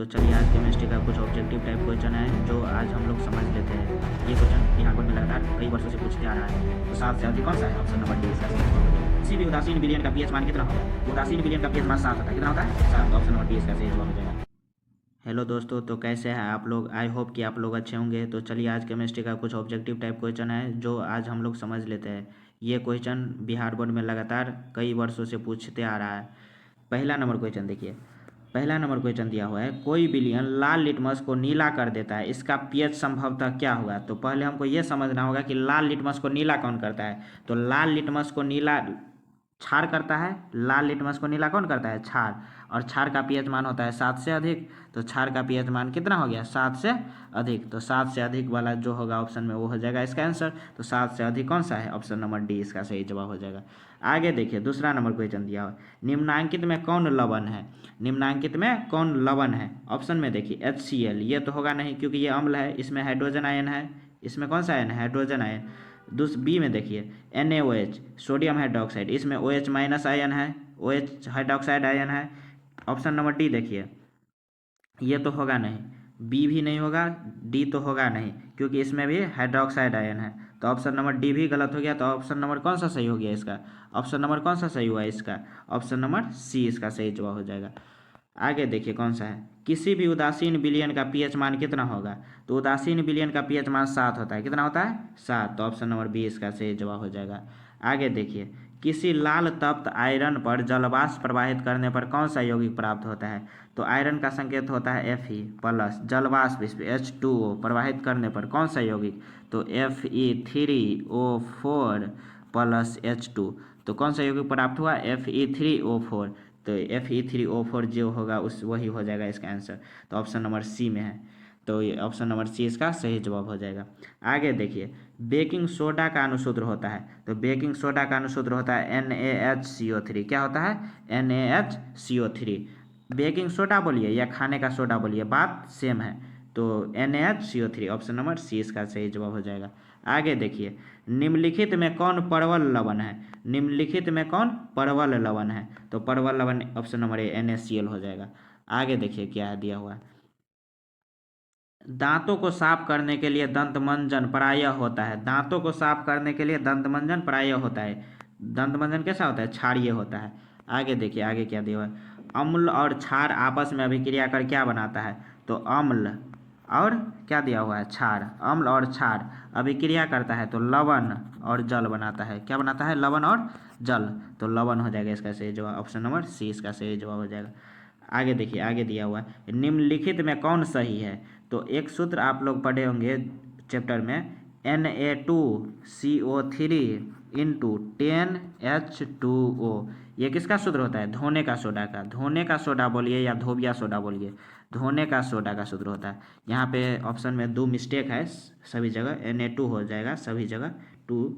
चलिए आज केमिस्ट्री का कुछ ऑब्जेक्टिव टाइप क्वेश्चन है जो आज हम लोग समझ लेते हैं। ये क्वेश्चन बिहार बोर्ड में लगातार कई वर्षों से पूछते आ रहा है। तो 7 से अधिक कौन सा है? ऑप्शन नंबर डी इसका सही जवाब है। किसी भी उदासीन विलयन का पीएच मान कितना होता है? उदासीन विलयन का पीएच मान 7 होता है। कितना होता है? 7। ऑप्शन नंबर डी इसका सही जवाब हो जाएगा। हेलो दोस्तों, तो कैसे हैं आप लोग? आई होप कि आप लोग अच्छे होंगे। तो चलिए आज केमिस्ट्री का कुछ ऑब्जेक्टिव टाइप क्वेश्चन है जो आज हम लोग समझ लेते हैं। ये क्वेश्चन बिहार बोर्ड में लगातार कई वर्षों से पूछते आ रहा है। पहला नंबर क्वेश्चन देखिए। पहला नंबर क्वेश्चन दिया हुआ है, कोई विलयन लाल लिटमस को नीला कर देता है, इसका पीएच संभवतः क्या होगा? तो पहले हमको ये समझना होगा कि लाल लिटमस को नीला कौन करता है। तो लाल लिटमस को नीला क्षार करता है। लाल लिटमस को नीला कौन करता है? क्षार। और क्षार का पीएच मान होता है 7 से अधिक। तो क्षार का पीएच मान कितना हो गया? 7 से अधिक। तो 7 से अधिक वाला जो होगा ऑप्शन में वो हो जाएगा इसका आंसर। तो 7 से अधिक कौन सा है? ऑप्शन नंबर डी इसका सही जवाब हो जाएगा। आगे देखिए दूसरा नंबर क्वेश्चन दिया हुआ, निम्नांकित में कौन लवण है? निम्नांकित में कौन लवण है? ऑप्शन में देखिए HCl, ये तो होगा नहीं क्योंकि ये अम्ल है, इसमें हाइड्रोजन आयन है। इसमें कौन सा आयन है? Hydrogen ion. बी में देखिए NaOH, सोडियम हाइड्रोक्साइड, इसमें OH माइनस आयन है, OH हाइड्रोक्साइड आयन है। ऑप्शन नंबर डी देखिए, ये तो होगा नहीं, बी भी नहीं होगा, डी तो होगा नहीं क्योंकि इसमें भी हाइड्रोक्साइड आयन है। तो ऑप्शन नंबर डी भी गलत हो गया। तो ऑप्शन नंबर कौन सा सही हो गया इसका? ऑप्शन नंबर कौन सा सही हुआ इसका? ऑप्शन नंबर सी इसका सही जवाब हो जाएगा। आगे देखिए कौन सा है, किसी भी उदासीन विलयन का पीएच मान कितना होगा? तो उदासीन विलयन का पीएच मान 7 होता है। कितना होता है? 7। तो ऑप्शन नंबर बी इसका सही जवाब हो जाएगा। आगे देखिए, किसी लाल तप्त आयरन पर जलवाष्प प्रवाहित करने पर कौन सा यौगिक प्राप्त होता है? तो आयरन का संकेत होता है Fe प्लस, जलवाष्प इस पर H2O प्रवाहित करने पर कौन सा यौगिक? तो Fe3O4 प्लस H2। तो कौन सा यौगिक प्राप्त हुआ? Fe3O4। तो Fe3O4 जो होगा उस वही हो जाएगा इसका आंसर। तो ऑप्शन नंबर सी में है। तो ये ऑप्शन नंबर सी इसका सही जवाब हो जाएगा। आगे देखिए, बेकिंग सोडा का अनुसूत्र होता है। तो बेकिंग सोडा का अनुसूत्र होता है NaHCO3। क्या होता है? NaHCO3। बेकिंग सोडा बोलिए या खाने का सोडा बोलिए, बात सेम है। तो NaHCO3 ऑप्शन नंबर सी इसका सही जवाब हो जाएगा। आगे देखिए, निम्नलिखित में कौन परवल लवण है? निम्नलिखित में कौन परवल लवण है? तो परवल लवण ऑप्शन नंबर ए NaCl हो जाएगा। आगे देखिए क्या है दिया हुआ है, दांतों को साफ करने के लिए दंत मंजन प्रायः होता है। दांतों को साफ करने के लिए दंत मंजन प्रायः होता है। दंत मंजन कैसा होता है? क्षारीय होता है। आगे देखिए आगे क्या दिया हुआ है, अम्ल और क्षार आपस में अभिक्रिया कर क्या बनाता है? तो अम्ल और क्या दिया हुआ है? क्षार। अम्ल और क्षार अभिक्रिया करता है तो लवण और जल बनाता है। क्या बनाता है? लवण और जल। तो लवण हो जाएगा इसका सही जवाब। ऑप्शन नंबर सी इसका सही जवाब हो जाएगा। आगे देखिए आगे दिया हुआ है, निम्नलिखित में कौन सही है? तो एक सूत्र आप लोग पढ़े होंगे चैप्टर में, Na2CO3 इंटू 10H2O। ये किसका सूत्र होता है? धोने का सोडा का। धोने का सोडा बोलिए या धोबिया सोडा बोलिए, धोने का सोडा का सूत्र होता है। यहाँ पे ऑप्शन में 2 मिस्टेक है, सभी जगह Na2 हो जाएगा, सभी जगह 2।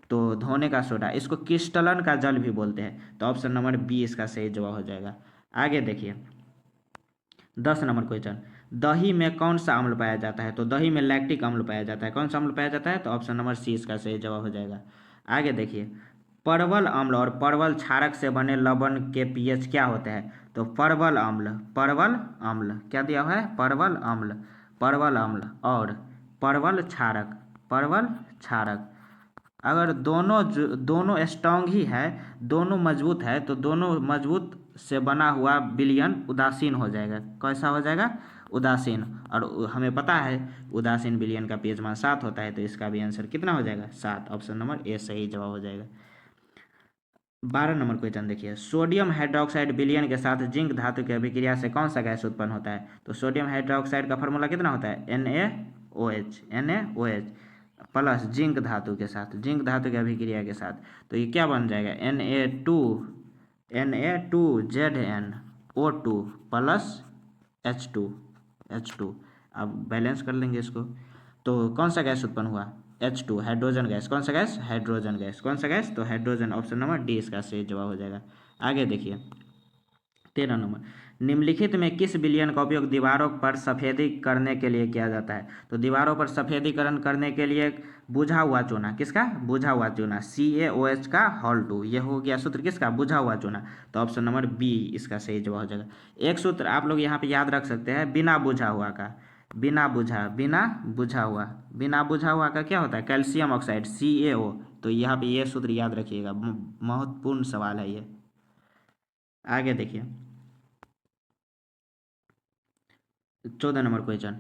तो धोने का सोडा, इसको क्रिस्टलन का जल भी बोलते हैं। तो ऑप्शन नंबर बी इसका सही जवाब हो जाएगा। आगे देखिए 10 नंबर क्वेश्चन, दही में कौन सा अम्ल पाया जाता है? तो दही में लैक्टिक अम्ल पाया जाता है। कौन सा अम्ल पाया जाता है? तो ऑप्शन नंबर सी इसका सही जवाब हो जाएगा। आगे देखिए, परवल अम्ल और परवल क्षारक से बने लवण के पीएच क्या होते हैं? तो परवल अम्ल, परवल अम्ल क्या दिया हुआ है? परवल अम्ल, परवल अम्ल और परवल क्षारक, परवल क्षारक। अगर दोनों स्ट्रांग ही है, दोनों मजबूत है, तो दोनों मजबूत से बना हुआ विलयन उदासीन हो जाएगा। कैसा हो जाएगा? उदासीन। और हमें पता है उदासीन विलयन का पीएच मान 7 होता है। तो इसका भी आंसर कितना हो जाएगा? 7। ऑप्शन नंबर ए सही जवाब हो जाएगा। 12 नंबर क्वेश्चन देखिए, सोडियम हाइड्रोक्साइड विलयन के साथ जिंक धातु की अभिक्रिया से कौन सा गैस उत्पन्न होता है? तो सोडियम हाइड्रोक्साइड का फार्मूला कितना होता है? NaOH प्लस जिंक धातु के साथ, जिंक धातु की अभिक्रिया के साथ। तो ये क्या बन जाएगा? Na2ZnO2 plus H2। अब बैलेंस कर लेंगे इसको। तो कौन सा गैस उत्पन्न हुआ? H2 hydrogen gas. कौन सा गैस? Hydrogen gas. कौन सा गैस? तो हाइड्रोजन। ऑप्शन नंबर डी इसका सही जवाब हो जाएगा। आगे देखिए 13 नंबर, निम्नलिखित में किस विलयन का उपयोग दीवारों पर सफेदी करने के लिए किया जाता है? तो दीवारों पर सफेदीकरण करने के लिए बुझा हुआ चूना, किसका? बुझा हुआ चूना, CaOH का Hol2, ये हो गया सूत्र किसका? बुझा हुआ चूना। तो ऑप्शन नंबर बी इसका सही जवाब हो जाएगा। एक सूत्र आप लोग यहाँ पे याद रख सकते हैं, बिना बुझा हुआ का, बिना बुझा हुआ, बिना बुझा हुआ का क्या होता है? Calcium oxide, CaO। तो यहाँ पे ये सूत्र याद रखिएगा, महत्वपूर्ण सवाल है ये। आगे देखिए 14 नंबर क्वेश्चन,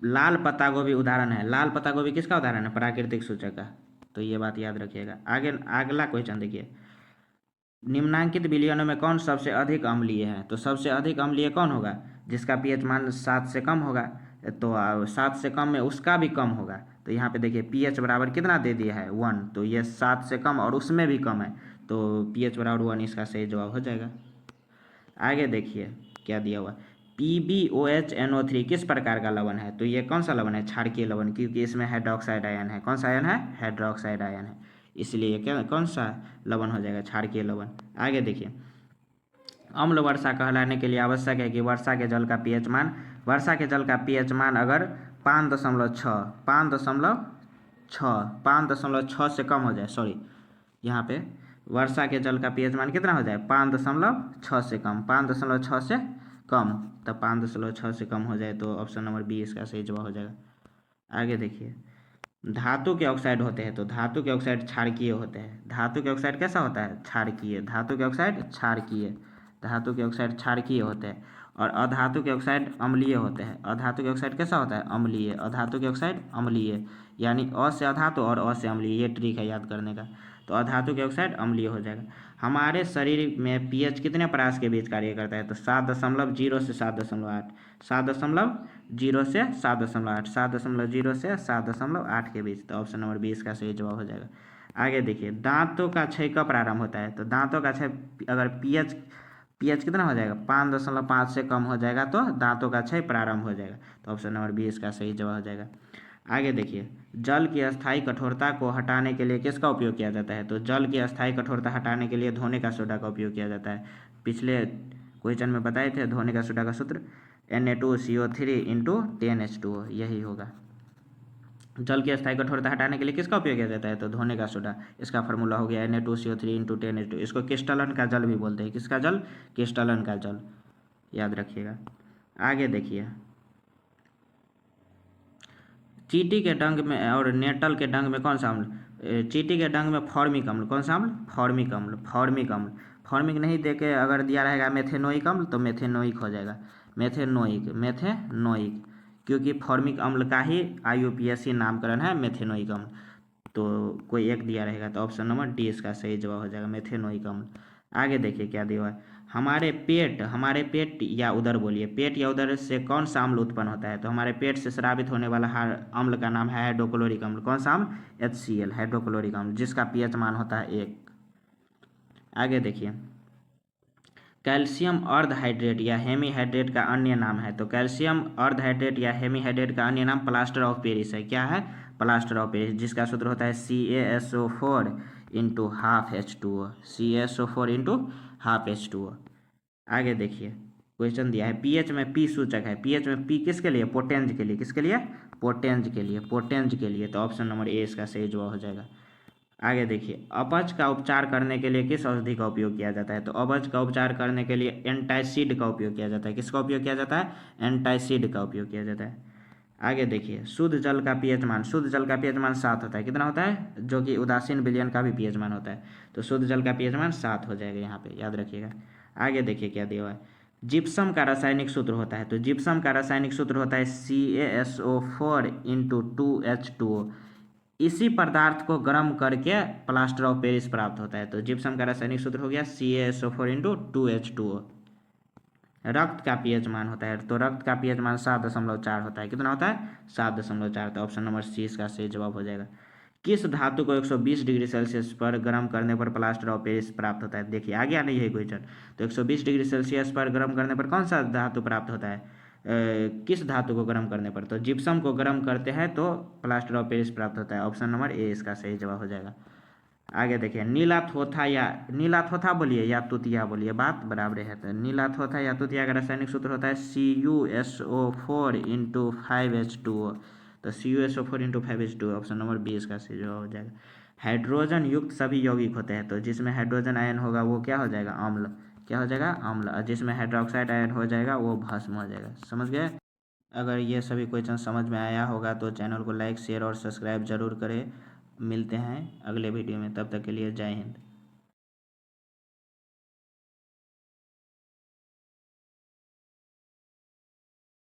लाल पत्ता गोभी उदाहरण है। लाल पत्ता गोभी किसका उदाहरण है? प्राकृतिक सूचक का। तो ये बात याद रखिएगा। आगे अगला क्वेश्चन देखिए, निम्नांकित विलयनों में कौन सबसे अधिक अम्लीय है? तो सबसे अधिक अम्लीय कौन होगा? जिसका पीएच मान 7 से कम होगा। तो 7 से कम में उसका भी कम होगा। तो यहाँ पे देखिए पीएच बराबर कितना दे दिया है? 1। तो ये 7 से कम और उसमें भी कम है, तो पीएच बराबर 1 इसका सही जवाब हो जाएगा। आगे देखिए क्या दिया हुआ, PbOH NO3 किस प्रकार का लवण है? तो ये कौन सा लवण है? क्षारकीय लवण, क्योंकि इसमें हाइड्रोक्साइड आयन है। कौन सा आयन है? हाइड्रोक्साइड आयन है, इसलिए क्या कौन सा लवण हो जाएगा? क्षारकीय लवण। आगे देखिए, अम्ल वर्षा कहलाने के लिए आवश्यक है कि वर्षा के जल का पीएच मान अगर 5.6 से कम हो जाए, सॉरी यहाँ पे वर्षा के जल का पीएच मान कितना हो जाए? 5.6 से कम, 5.6 से कम, तब 5.6 से कम हो जाए तो ऑप्शन नंबर बी इसका सही जवाब हो जाएगा। आगे देखिए, धातु के ऑक्साइड होते हैं, तो धातु के ऑक्साइड क्षारकीय होते हैं। धातु के ऑक्साइड कैसा होता है? क्षारकीय। धातु के ऑक्साइड क्षारकीय, धातु के ऑक्साइड क्षारकीय होते हैं। और अधातु के ऑक्साइड अम्लीय होते हैं। अधातु के ऑक्साइड कैसा होता है? अम्लीय। अधातु के ऑक्साइड अम्लीय, यानी अ से अधातु और अ से अम्लीय, ये ट्रिक है याद करने का। तो अधातु के ऑक्साइड अम्लीय हो जाएगा। हमारे शरीर में पीएच कितने परास के बीच कार्य करता है? तो 7.0 से 7.8, 7.0 से 7.8, 7.0 से 7.8 के बीच। तो ऑप्शन नंबर 20 का सही जवाब हो जाएगा। आगे देखिए, दांतों का क्षय कब प्रारंभ होता है? तो दांतों का क्षय अगर पीएच कितना हो जाएगा? 5.5 से कम हो जाएगा तो दांतों का क्षय प्रारंभ हो जाएगा। तो ऑप्शन नंबर 20 का सही जवाब हो जाएगा। आगे देखिए, जल की अस्थायी कठोरता को हटाने के लिए किसका उपयोग किया जाता है? तो जल की अस्थायी कठोरता हटाने के लिए धोने का सोडा का उपयोग किया जाता है। पिछले क्वेश्चन में बताए थे धोने का सोडा का सूत्र Na2CO3 × 10H2O, यही होगा। जल की अस्थायी कठोरता हटाने के लिए किसका उपयोग किया जाता है? तो धोने का सोडा। इसका फार्मूला हो गया Na2CO3 × 10H2O। इसको क्रिस्टलन का जल भी बोलते हैं। किसका जल? क्रिस्टलन का जल, याद रखिएगा। आगे देखिए, चींटी के डंक में और नेटल के डंक में कौन सा अम्ल? चींटी के डंक में फॉर्मिक अम्ल। कौन सा अम्ल? फॉर्मिक अम्ल। फॉर्मिक अम्ल, फॉर्मिक नहीं दे के अगर दिया रहेगा मेथेनोइक अम्ल तो मेथेनोइक हो जाएगा। मेथेनोइक, क्योंकि फॉर्मिक अम्ल का ही IUPAC नामकरण है मेथेनोइक अम्ल। तो कोई एक दिया रहेगा, तो ऑप्शन नंबर डी इसका सही जवाब हो जाएगा, मेथेनोइक अम्ल। आगे देखिए क्या दिया हुआ है, हमारे पेट या उदर, बोलिए पेट या उदर से कौन सा अम्ल उत्पन्न होता है? तो हमारे पेट से स्रावित होने वाला अम्ल का नाम है हाइड्रोक्लोरिक अम्ल। कौन सा अम्ल? HCl, हाइड्रोक्लोरिक अम्ल, जिसका पीएच मान होता है 1। आगे देखिए, कैल्शियम अर्धहाइड्रेट या हेमीहाइड्रेट का अन्य नाम है। तो कैल्शियम अर्धहाइड्रेट या हेमीहाइड्रेट का अन्य नाम प्लास्टर ऑफ पेरिस है। क्या है? प्लास्टर ऑफ पेरिस, जिसका सूत्र होता है CaSO4 × ½ CaSO4 × ½ आगे देखिए, क्वेश्चन दिया है पीएच में पी सूचक है। पीएच में पी किसके लिए? पोटेंज के लिए। किसके लिए? पोटेंज के लिए। तो ऑप्शन नंबर ए इसका सही जवाब हो जाएगा। आगे देखिए, अपच का उपचार करने के लिए किस औषधि का उपयोग किया जाता है? तो अपच का उपचार करने के लिए एंटासिड का उपयोग किया जाता है। किसका उपयोग किया जाता है? एंटासिड का उपयोग किया जाता है। आगे देखिए, शुद्ध जल का पीएच मान 7 होता है। कितना होता है? जो कि उदासीन विलयन का भी पीएच मान होता है। तो शुद्ध जल का पीएच मान 7 हो जाएगा, यहाँ पे याद रखिएगा। आगे देखिए क्या दिया हुआ है, जिप्सम का रासायनिक सूत्र होता है। तो जिप्सम का रासायनिक सूत्र होता है CaSO4 × 2H2O। इसी पदार्थ को गर्म करके प्लास्टर ऑफ पेरिस प्राप्त होता है। तो जिप्सम का रासायनिक सूत्र हो गया CaSO4 × 2H2O। रक्त का पीएच मान होता है, तो रक्त का पीएच मान 7.4 होता है। कितना होता है? 7.4। तो ऑप्शन नंबर सी इसका सही जवाब हो जाएगा। किस धातु को 120 डिग्री सेल्सियस पर गर्म करने पर प्लास्टर ऑफ पेरिस प्राप्त होता है? देखिए आगे नहीं है क्वेश्चन। तो 120 डिग्री सेल्सियस पर गर्म करने पर कौन सा धातु प्राप्त होता है? किस धातु को गर्म करने पर? तो जिप्सम को गर्म करते हैं तो प्लास्टर ऑफ पेरिस प्राप्त होता है। ऑप्शन नंबर ए इसका सही जवाब हो जाएगा। आगे देखिए, नीला थोथा या नीला थोथा बोलिए या तुतिया बोलिए, बात बराबर है। तो नीला थोथा या तुतिया का रासायनिक सूत्र होता है CuSO4 इंटू 5H2O। तो CuSO4 into 5H2O, option number 20 का सी जो हो जाएगा। हाइड्रोजन युक्त सभी यौगिक होते हैं, तो जिसमें हाइड्रोजन आयन होगा वो क्या हो जाएगा, अम्ल। क्या हो जाएगा, अम्ल। और जिसमें हाइड्रोक्साइड आयन हो जाएगा वो भस्म हो जाएगा। समझ गए। अगर ये सभी क्वेश्चन समझ में आया होगा तो चैनल को लाइक शेयर और सब्सक्राइब जरूर करें। मिलते हैं अगले वीडियो में, तब तक के लिए जय हिंद।